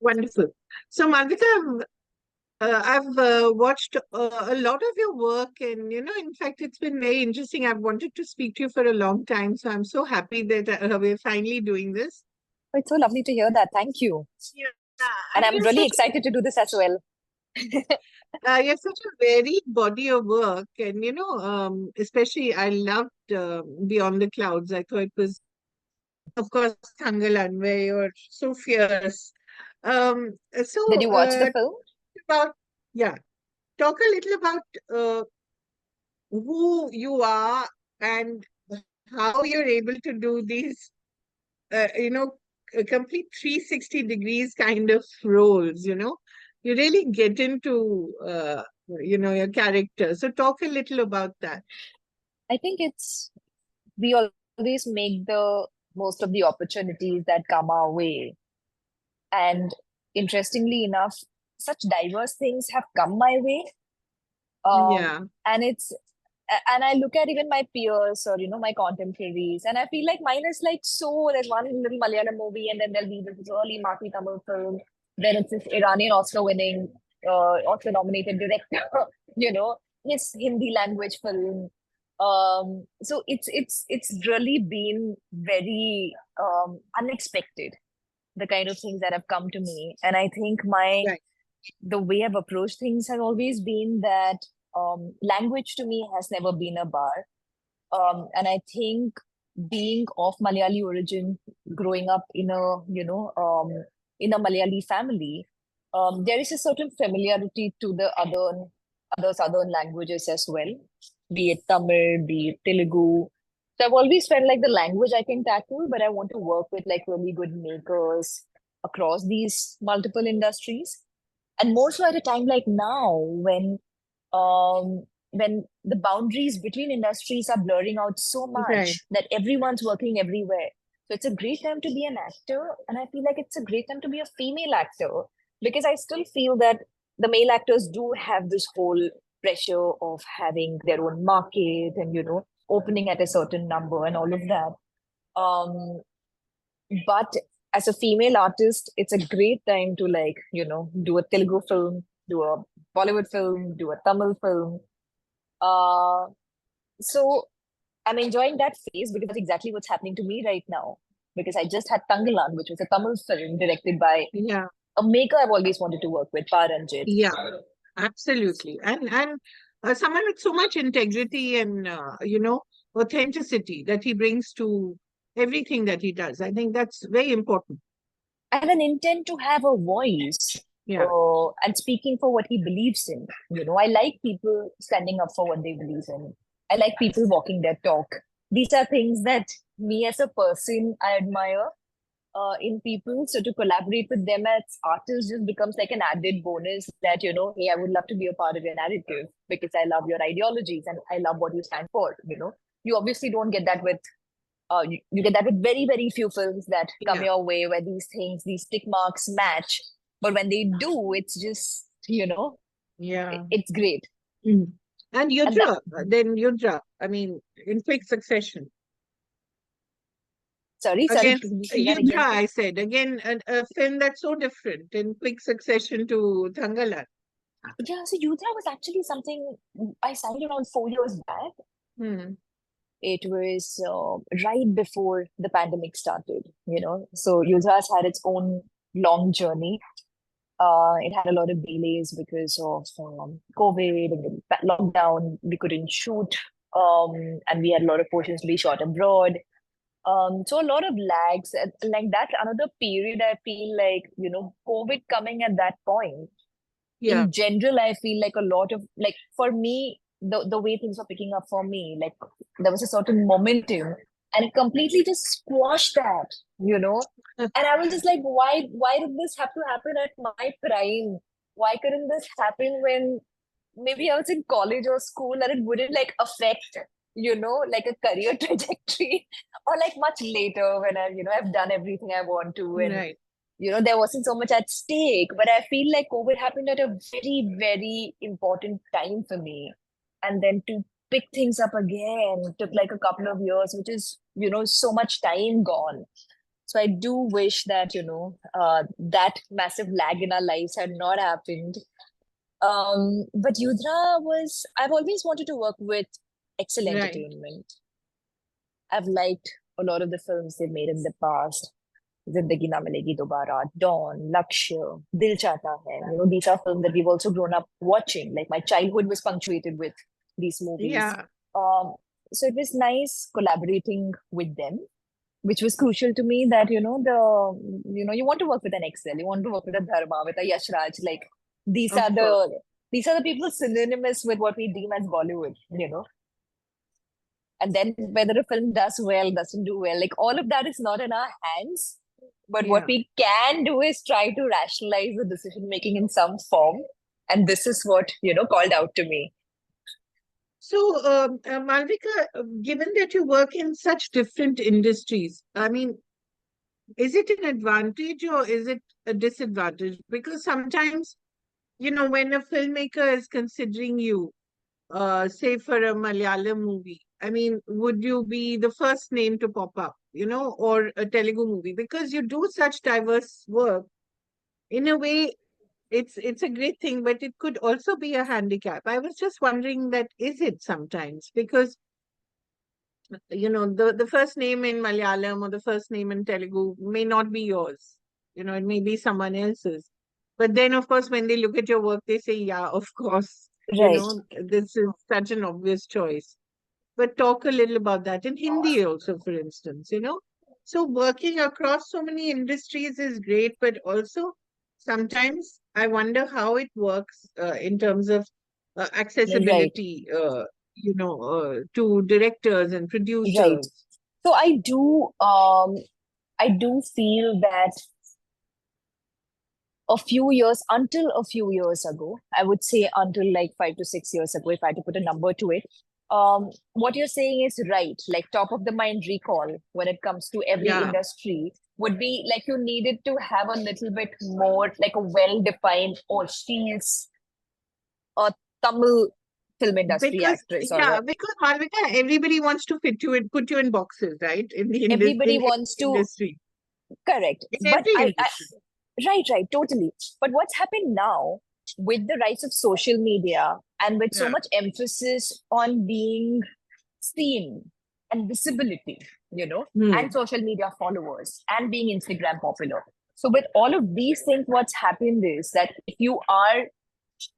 Wonderful. So, Malvika, I've watched a lot of your work, and in fact, it's been very interesting. I've wanted to speak to you for a long time, so I'm so happy that we're finally doing this. It's so lovely to hear that. Thank you. Yeah, And and I'm really excited to do this as well. you have such a varied body of work, and especially I loved Beyond the Clouds. I thought it was, of course, Thangalan, where you're so fierce. Did So, you watch the film? about yeah, talk a little about who you are and how you're able to do these, a complete 360 degrees kind of roles, you really get into, your character. So talk a little about that. I think we always make the most of the opportunities that come our way. And interestingly enough, such diverse things have come my way. Um, Yeah, and and I look at even my peers or, my contemporaries, and I feel like mine is like there's one little Malayalam movie, and then there'll be this early marquee Tamil film. Then it's this Iranian Oscar winning, Oscar nominated director, you know, his Hindi language film. So it's really been very unexpected, the kind of things that have come to me. And I think right. the way I've approached things has always been that language to me has never been a bar. And I think being of Malayali origin, growing up in a Malayali family, there is a certain familiarity to the other southern languages as well, be it Tamil, be it Telugu. So I've always felt like the language I can tackle, but I want to work with like really good makers across these multiple industries. And more so at a time like now when the boundaries between industries are blurring out so Right. much that everyone's working everywhere. So it's a great time to be an actor, and I feel like it's a great time to be a female actor, because I still feel that the male actors do have this whole pressure of having their own market and opening at a certain number and all of that. Um, but as a female artist, it's a great time to do a Telugu film, do a Bollywood film, do a Tamil film. Uh, so I'm enjoying that phase because that's exactly what's happening to me right now. Because I just had Tangalan, which was a Tamil film directed by Yeah, a maker I've always wanted to work with, Paranjit. yeah, absolutely. And someone with so much integrity and authenticity that he brings to everything that he does. I think that's very important. And an intent to have a voice, Yeah, and speaking for what he believes in. I like people standing up for what they believe in. I like people walking their talk. These are things that me as a person I admire in people. So to collaborate with them as artists just becomes like an added bonus that, hey, I would love to be a part of your narrative because I love your ideologies and I love what you stand for. You obviously don't get that with you get that with very, very few films that come yeah, your way where these tick marks match. But when they do, it's just, yeah. it's great. Mm. And And that, Yudra, I mean, in quick succession. sorry, Again, can you say that Yudra, again, I please? said, again, a film that's so different in quick succession to Thangalan. Yeah, so Yudha was actually something I signed around 4 years back. Hmm. It was right before the pandemic started. So Yudha has had its own long journey. It had a lot of delays because of COVID and the lockdown. We couldn't shoot, and we had a lot of portions to be shot abroad. So a lot of lags, and like that's another period. I feel like COVID coming at that point. Yeah, In general, I feel like a lot of like for me, the way things were picking up for me, like there was a certain momentum, and it completely just squashed that. And I was just like, why did this have to happen at my prime? Why couldn't this happen when maybe I was in college or school and it wouldn't like affect, like a career trajectory, or like much later when I've done everything I want to, and right. there wasn't so much at stake. But I feel like COVID happened at a very, very important time for me. And then to pick things up again took like a couple of years, which is, so much time gone. So I do wish that, that massive lag in our lives had not happened. But I've always wanted to work with Excel Right. Entertainment. I've liked a lot of the films they've made in the past. Zindagi Na Milegi Dobara, Dawn, Lakshya, Dil Chahta Hai. These are films that we've also grown up watching. Like my childhood was punctuated with these movies. Yeah. Um, so it was nice collaborating with them, which was crucial to me that, you want to work with an Excel, you want to work with a Dharma, with a Yashraj. Like these Of are course. the people synonymous with what we deem as Bollywood. And then whether a film does well, doesn't do well, like all of that is not in our hands. But what Yeah. we can do is try to rationalize the decision making in some form. And this is what, called out to me. So, Malvika, given that you work in such different industries, I mean, is it an advantage or is it a disadvantage? Because sometimes, when a filmmaker is considering you, say for a Malayalam movie, I mean, would you be the first name to pop up, or a Telugu movie? Because you do such diverse work. In a way, it's a great thing, but it could also be a handicap. I was just wondering that is it sometimes? Because the first name in Malayalam or the first name in Telugu may not be yours. It may be someone else's. But then, of course, when they look at your work, they say, yeah, of course, Right. this is such an obvious choice. But talk a little about that in Hindi also, for instance. So working across so many industries is great, but also sometimes I wonder how it works in terms of Right. accessibility, to directors and Right. producers. So I do feel that until a few years ago, I would say until like 5 to 6 years ago, if I had to put a number to it, what you're saying is right. Like top of the mind recall when it comes to every Yeah, industry would be like you needed to have a little bit more like a well-defined, or she's a Tamil film industry because actress, or because Malvika, everybody wants to put you in boxes, right? In the everybody in every wants to. industry, Correct. in But every industry. right, totally. But what's happened now with the rise of social media and with so Yeah, much emphasis on being seen and visibility, and hmm. social media followers and being Instagram popular. So, with all of these things, what's happened is that if you are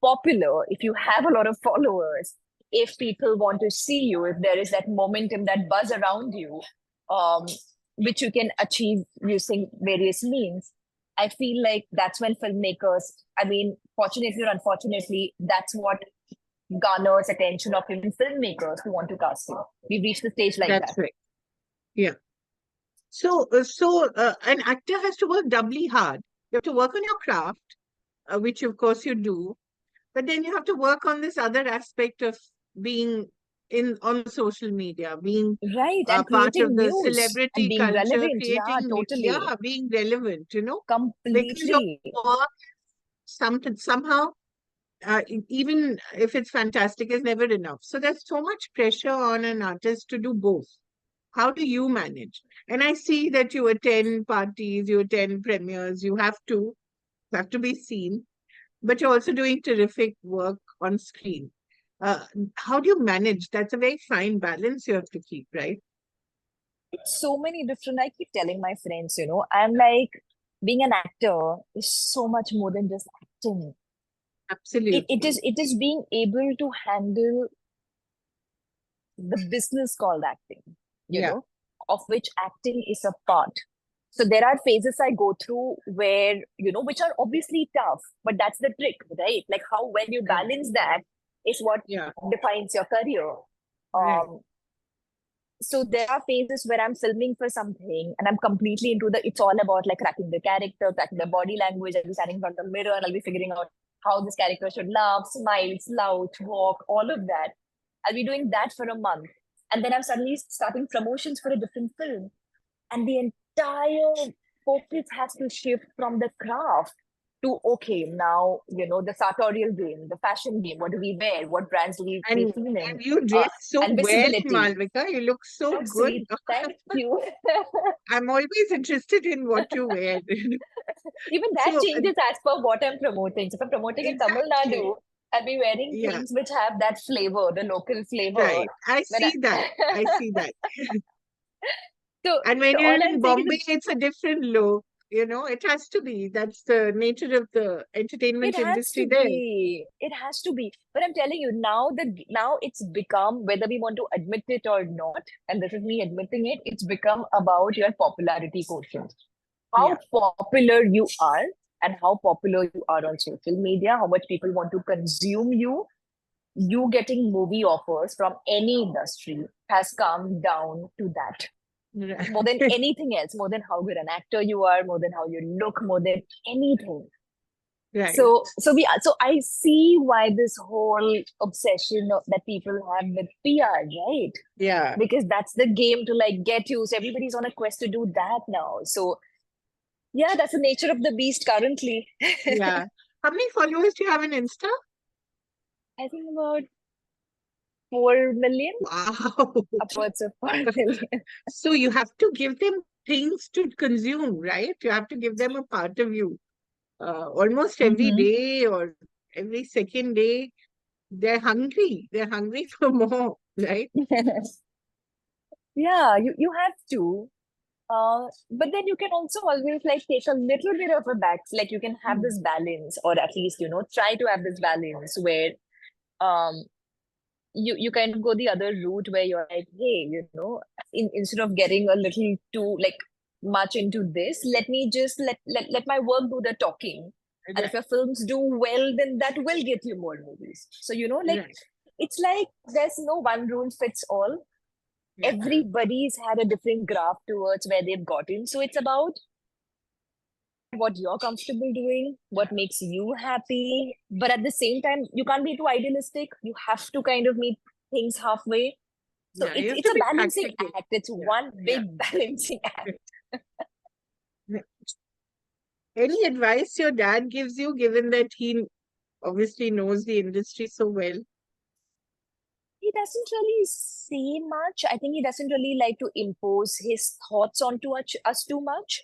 popular, if you have a lot of followers, if people want to see you, if there is that momentum, that buzz around you, um, which you can achieve using various means, I feel like that's when filmmakers, I mean, fortunately or unfortunately, that's what garners attention of even filmmakers who want to cast you. We've reached the stage like That's that. right. Yeah. So, an actor has to work doubly hard. You have to work on your craft, which of course you do, but then you have to work on this other aspect of being in on social media, being Right. And part of creating the news and celebrity being culture, relevant. Yeah, totally. yeah, being relevant, because your Completely. work somehow, even if it's fantastic, is never enough. So there's so much pressure on an artist to do both. How do you manage? And I see that you attend parties, you attend premieres, you have to be seen, but you're also doing terrific work on screen. Uh, how do you manage? That's a very fine balance you have to keep, right? So many different, I keep telling my friends, I'm like, being an actor is so much more than just acting. Absolutely. It is being able to handle the business called acting, Yeah. of which acting is a part. So there are phases I go through where, which are obviously tough, but that's the trick, right? Like how well you Yeah. balance that is what Yeah. defines your career. Right. Um, so there are phases where I'm filming for something and I'm completely into it's all about like cracking the character, cracking the body language. I'll be standing in front of the mirror and I'll be figuring out how this character should laugh, smile, slouch, walk, all of that. I'll be doing that for a month. And then I'm suddenly starting promotions for a different film. And the entire focus has to shift from the craft to, okay, now, the sartorial game, the fashion game, what do we wear? What brands do we be And seen in? you dress so And well, visibility. Malvika. You look so Oh, good. sweet. Thank you. I'm always interested in what you wear. Even that So, changes as per what I'm promoting. So if I'm promoting in Tamil exactly. Nadu, I'll be wearing Yeah, things which have that flavor, the local flavor. right. I When I see that. I see that. so And when so you're all in I'm saying is Bombay, it's a different look. It has to be. That's the nature of the it entertainment has industry to there. be. It has to be. But I'm telling you, now it's become, whether we want to admit it or not, and this is me admitting it, it's become about your popularity quotient. Yeah, How popular you are and how popular you are on social media, how much people want to consume you. You getting movie offers from any industry has come down to that. More than right. anything else, more than how good an actor you are, more than how you look, more than anything. Right. So I see why this whole obsession that people have with PR, right? Yeah, Because that's the game to like get you. So everybody's on a quest to do that now. So yeah, that's the nature of the beast currently. yeah. How many followers do you have on Insta? I think about 4 million, Wow. upwards of 4 million. So you have to give them things to consume, right? You have to give them a part of you. Almost every Mm-hmm. day or every second day, they're hungry. They're hungry for more, right? Yeah, you have to. But then you can also always like take a little bit of a back, like you can have Mm. this balance, or at least, try to have this balance where um you kind of go the other route where you're like, hey, instead of getting a little too like much into this, let me just let my work do the talking. And if Right, your films do well, then that will get you more movies. So, like right. it's like there's no one rule fits all. Yeah, Everybody's had a different graph towards where they've gotten. So it's about what you're comfortable doing, what makes you happy. But at the same time, you can't be too idealistic. You have to kind of meet things halfway. So yeah. it's You have it's to a be balancing practical. act. It's Yeah, one yeah. big balancing act. Yeah. Any advice your dad gives you, given that he obviously knows the industry so well? He doesn't really say much. I think he doesn't really like to impose his thoughts onto us too much.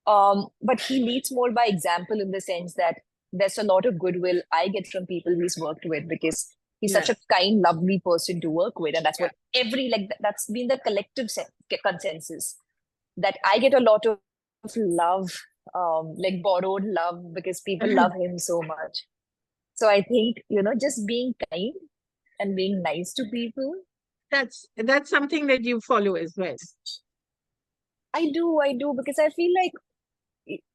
But he leads more by example in the sense that there's a lot of goodwill I get from people he's worked with because he's such Yeah, a kind, lovely person to work with, and that's yeah. what that's been the collective consensus that I get a lot of love, like borrowed love because people love him so much. So I think just being kind and being nice to people. That's something that you follow as well. I do because I feel like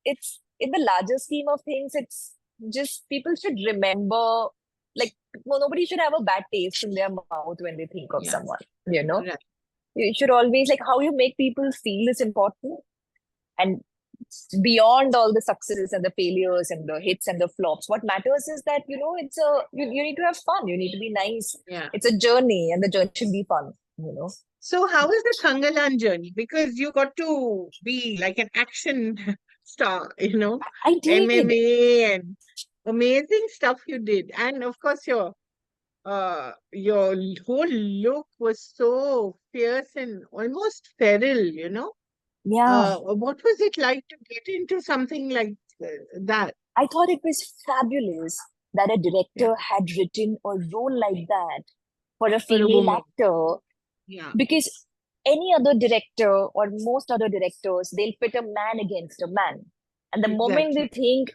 it's in the larger scheme of things, it's just people should remember, like, well, nobody should have a bad taste in their mouth when they think of Yeah, someone, you know? right. You should always, like, how you make people feel is important. And beyond all the successes and the failures and the hits and the flops, what matters is that, you need to have fun. You need to be nice. Yeah. It's a journey and the journey should be fun. So how is the Thangalan journey? Because you got to be like an action star, I did. MMA and amazing stuff you did. And of course your whole look was so fierce and almost feral. Yeah. What was it like to get into something like that? I thought it was fabulous that a Yeah, director had written a role like that for a for a female woman. actor Yeah, because any other director or most other directors, they'll pit a man against a man. And the moment exactly. they think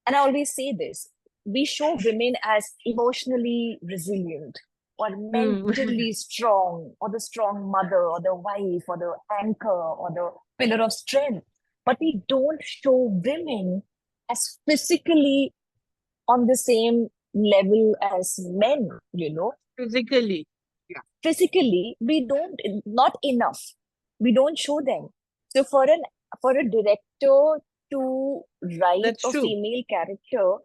and I always say this, we show women as emotionally resilient or Hmm. mentally strong or the strong mother or the wife or the anchor or the pillar of strength. But we don't show women as physically on the same level as men. Physically. Yeah, Physically, we don't, not enough. We don't show them. So for a director to write that's a true. female character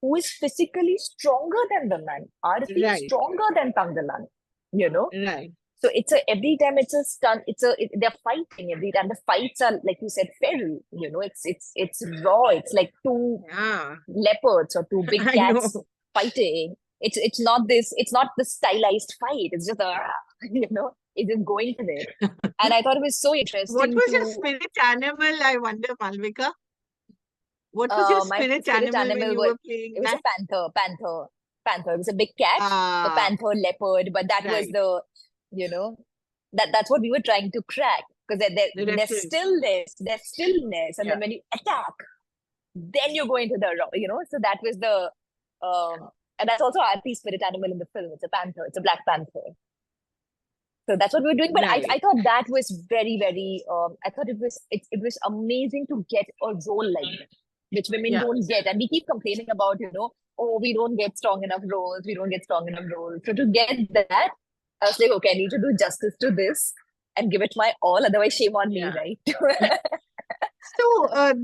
who is physically stronger than the man, Aarti is Right, stronger than Tangalan, you know. right. So every time it's a stunt. They're fighting every time. The fights are, like you said, feral. It's raw. It's like two Yeah, leopards or two big I know. cats fighting. It's not this. It's not the stylized fight. It's just a it's just going for it. And I thought it was so What interesting was your to spirit animal, I wonder, Malvika? What was your my spirit spirit animal when animal you was were playing it was a that? panther. It was a big cat, the Ah, panther leopard, but that was right. the you know that's what we were trying to crack, because The there's reference. stillness, and Yeah. then when you attack, then you go into the so that was the and that's also Aarti's spirit animal in the film. It's a panther. It's a black panther. So that's what we were doing. But I Right. thought that was very, very, I thought it was amazing to get a role like that, which women Yeah. don't get. And we keep complaining about, oh, we don't get strong enough roles. We don't get strong enough roles. So to get that, I was like, okay, I need to do justice to this and give it my all. Otherwise, shame on me, Yeah. right? So,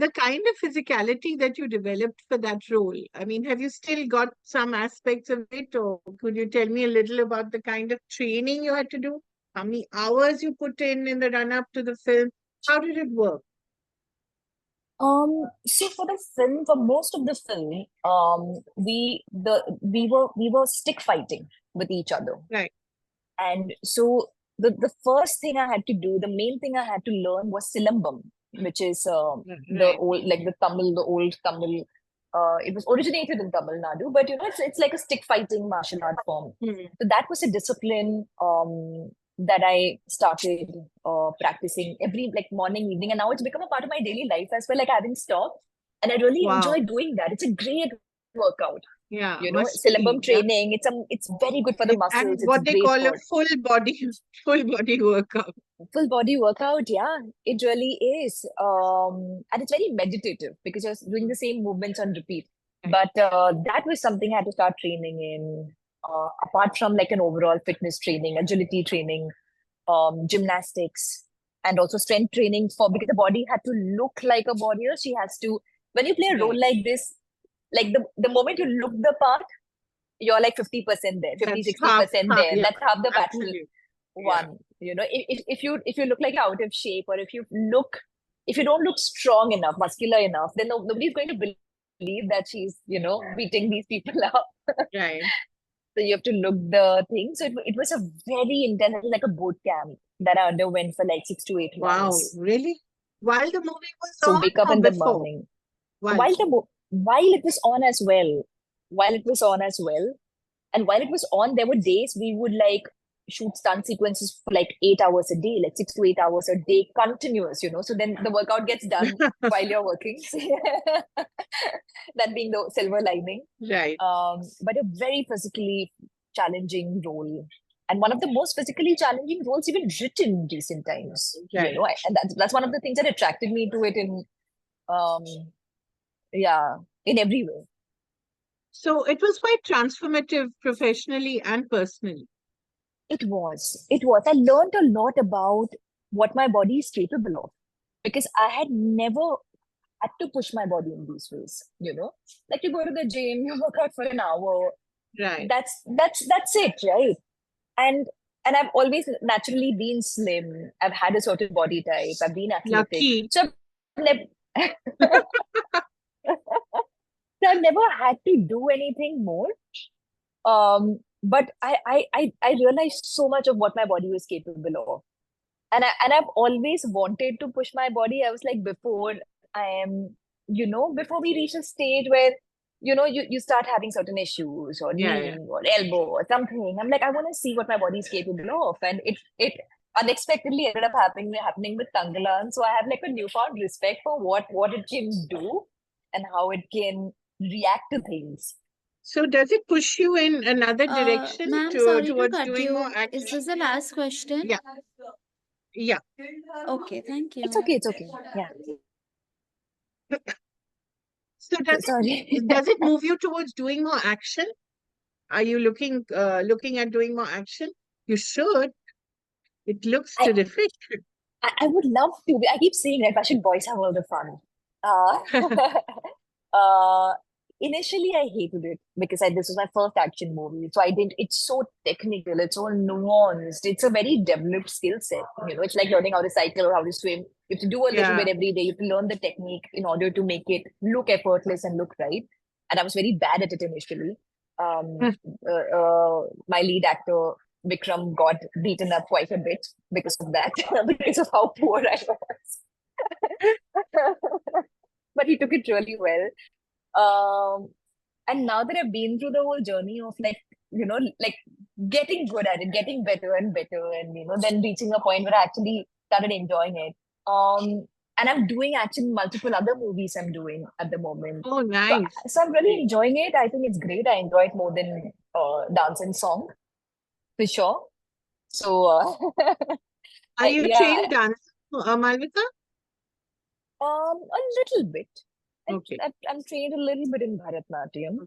the kind of physicality that you developed for that role, I mean, have you still got some aspects of it, or could you tell me a little about the kind of training you had to do? How many hours you put in the run up to the film? How did it work? So for the film, for most of the film, we were stick fighting with each other. Right. And so the first thing I had to do, the main thing I had to learn was Silambam, which is the Right. old, like the old Tamil. It was originated in Tamil Nadu, but it's like a stick fighting martial art form. Hmm. So that was a discipline that I started practicing every like morning, evening, and now it's become a part of my daily life as well. Like I haven't stopped, and I really Wow. enjoy doing that. It's a great workout. Yeah, must Silambum be. Yeah. training. It's very good for the And muscles. It's what they great call a for full body workout. full body workout. Yeah, it really is. And it's very meditative because you're doing the same movements on repeat. Right. But that was something I had to start training in. Apart from like an overall fitness training, agility training, gymnastics, and also strength training, for because the body had to look like a warrior. She has to, when you play a role Right. like this, like the moment you look the part, you're like 50% there, 50, That's 60% half, there. yeah, That's half the battle absolutely. Yeah. won. If you look like out of shape, or if you don't look strong enough, muscular enough, then nobody's going to believe that she's beating these people up. Right. So you have to look the thing. So it was a very intense, it was like a boot camp that I underwent for like 6 to 8 Wow, months. really? While the movie was So wake up on or in the before? morning While. while it was on as well, while it was on as well, and while it was on, there were days we would like shoot stunt sequences for like 8 hours a day, like 6 to 8 hours a day, continuous. So then the workout gets done while you're working. That being the silver lining. Right. But a very physically challenging role, and one of the most physically challenging roles even written in recent times. Right. And that's one of the things that attracted me to it in um yeah, in every way. So it was quite transformative professionally and personally. It was. I learned a lot about what my body is capable of, because I had never had to push my body in these ways. Like you go to the gym, you work out for an hour. Right. That's it, right? And and I've always naturally been slim. I've had a certain body type. I've been athletic. Lucky. So I've never had to do anything more. But I realized so much of what my body was capable of. And I've always wanted to push my body. I was like, before I am, before we reach a stage where, you start having certain issues, or Yeah, knee yeah. or elbow or something. I'm like, I want to see what my body is capable of. And it unexpectedly ended up happening with Tangalan. So I have like a newfound respect for what it can do and how it can react to things. So does it push you in another direction Ma'am, sorry to towards cut doing more you. Is action? this the last question? Yeah. Yeah. Okay, thank It's you. okay. It's okay. Yeah. So Sorry. does it move you towards doing more action? Are you looking at doing more action? You should. It looks I, terrific. I would love to. I keep saying that Russian boys have all the fun. Uh, uh, initially I hated it because this was my first action movie. So I didn't, it's so technical, it's all nuanced. It's a very developed skill set. It's like learning how to cycle or how to swim. You have to do a little Yeah. bit every day. You have to learn the technique in order to make it look effortless and look right. And I was very bad at it initially. My lead actor, Vikram, got beaten up quite a bit because of that, because of how poor I was. But he took it really well. And now that I've been through the whole journey of like getting good at it, getting better and better, and then reaching a point where I actually started enjoying it. And I'm doing actually multiple other movies I'm doing at the moment. Oh, So, nice. so I'm really enjoying it. I think it's great. I enjoy it more than dance and song, for sure. So Are you yeah, trained dancer, Malavika? a little bit. Okay. I'm trained a little bit in Bharatnatyam,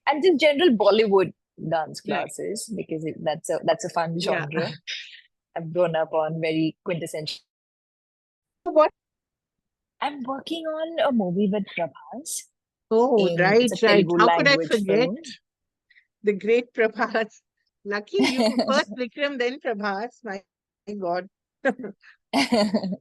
and just general Bollywood dance Right. classes because that's a fun Yeah. genre. I've grown up on very quintessential. What? I'm working on a movie with Prabhas. Oh, It's right, a right. Telugu How could I language forget film. the great Prabhas? Lucky you. First Vikram, then Prabhas. My God.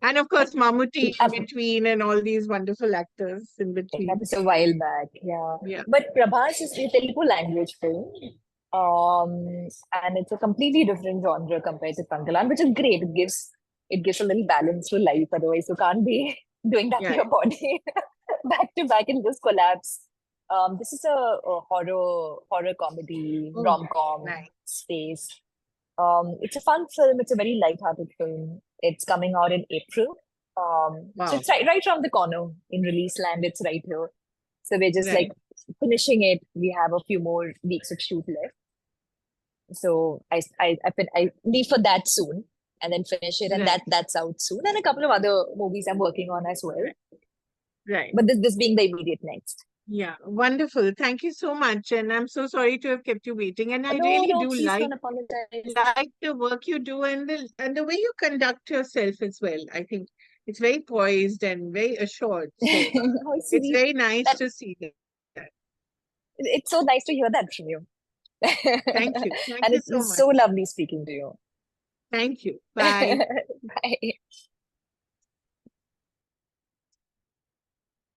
And of course, Mammootty in between and all these wonderful actors in That between. was a while back, yeah. Yeah. But Prabhas is a Telugu language film. And it's a completely different genre compared to Pangalan, which is great. It gives a little balance to life. Otherwise, you can't be doing that to Yeah. your body back to back in this collapse. This is a horror comedy, Oh, rom-com nice. space. It's a fun film. It's a very light-hearted film. It's coming out in April. So Wow. it's right around the corner in release land. It's right here. So we're just Right. like finishing it. We have a few more weeks of shoot left. So I leave for that soon and then finish it, and Right. that's out soon. And a couple of other movies I'm working on as well. Right. But this being the immediate next. Yeah. Wonderful. Thank you so much. And I'm so sorry to have kept you waiting. And I really No, do please don't apologize. like the work you do and the way you conduct yourself as well. I think it's very poised and very assured. So How it's sweet. very nice That to see that. it's so nice to hear that from you. Thank you. Thank And you it's so much. so lovely speaking to you. Thank you. Bye. Bye.